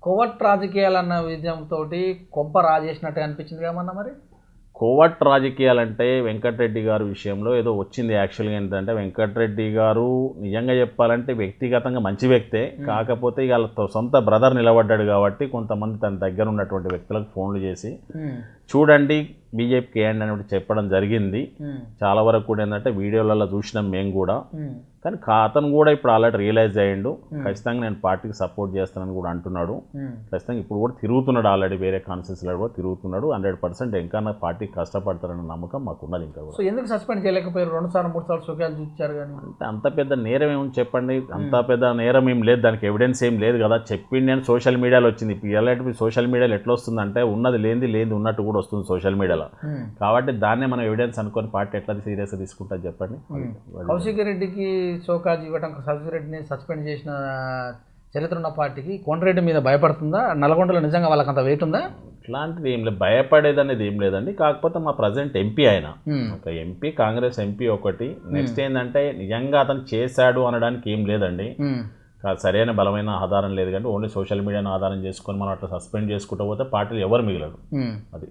కోవట్ రాజకీయాలన్న విజయంతో కొంప రాజేసినట్టు అనిపించింది ఏమన్నా మరి. కోవట్ రాజకీయాలంటే వెంకటరెడ్డి గారి విషయంలో ఏదో వచ్చింది. యాక్చువల్గా ఏంటంటే వెంకటరెడ్డి గారు నిజంగా చెప్పాలంటే వ్యక్తిగతంగా మంచి వ్యక్తే, కాకపోతే ఇక వాళ్ళ సొంత బ్రదర్ నిలబడ్డాడు కాబట్టి కొంతమంది తన దగ్గర ఉన్నటువంటి వ్యక్తులకు ఫోన్లు చేసి చూడండి బీజేపీకి వేయండి అని చెప్పడం జరిగింది. చాలా వరకు కూడా ఏంటంటే వీడియోలలో చూసినాం మేము కూడా. కానీ అతను కూడా ఇప్పుడు ఆల్రెడీ రియలైజ్ అయ్యిండు, ఖచ్చితంగా నేను పార్టీకి సపోర్ట్ చేస్తానని కూడా అంటున్నాడు. ఖచ్చితంగా ఇప్పుడు కూడా తిరుగుతున్నాడు, ఆల్రెడీ వేరే కాన్స్టిట్యూన్సీలో కూడా తిరుగుతున్నాడు. 100% ఇంకా నా పార్టీకి కష్టపడతారన్న నమ్మకం మాకున్నది. ఇంకా కూడా ఎందుకు సస్పెండ్ చేయలేకపోయారు? 2 సార్లు 3 సార్లు సోకాలు చూపించారు కానీ అంటే అంత పెద్ద నేరం ఏమని చెప్పండి, అంత పెద్ద నేరం ఏం లేదు, దానికి ఎవిడెన్స్ ఏం లేదు కదా. చెప్పింది నేను సోషల్ మీడియాలో వచ్చింది. ఇలాంటి సోషల్ మీడియాలో ఎట్లా వస్తుందంటే ఉన్నది లేనిది ఉన్నట్టు కూడా వస్తుంది సోషల్ మీడియాలో. కాబట్టి దాన్నే మనం ఎవిడెన్స్ అనుకొని పార్టీ ఎట్లా సీరియస్గా తీసుకుంటుంది చెప్పండి. కౌశిక్ రెడ్డికి సోకాజ్ ఇవ్వడం, కౌశిక్ రెడ్డిని సస్పెండ్ చేసిన చరిత్ర ఉన్న పార్టీకి కోమటిరెడ్డి మీద భయపడుతుందా? నల్గొండలో నిజంగా వాళ్ళకి అంత వెయిట్ ఉందా? ఇట్లాంటిది ఏం లేదు, భయపడేది అనేది ఏం లేదండి. కాకపోతే మా ప్రజెంట్ ఎంపీ ఆయన ఒక ఎంపీ, కాంగ్రెస్ ఎంపీ ఒకటి. నెక్స్ట్ ఏంటంటే నిజంగా అతను చేశాడు అనడానికి ఏం లేదండి, సరైన బలమైన ఆధారం లేదు. కానీ ఓన్లీ సోషల్ మీడియాను ఆధారం చేసుకొని మనం అట్లా సస్పెండ్ చేసుకుంటూ పోతే పార్టీలు ఎవరు మిగలరు. అది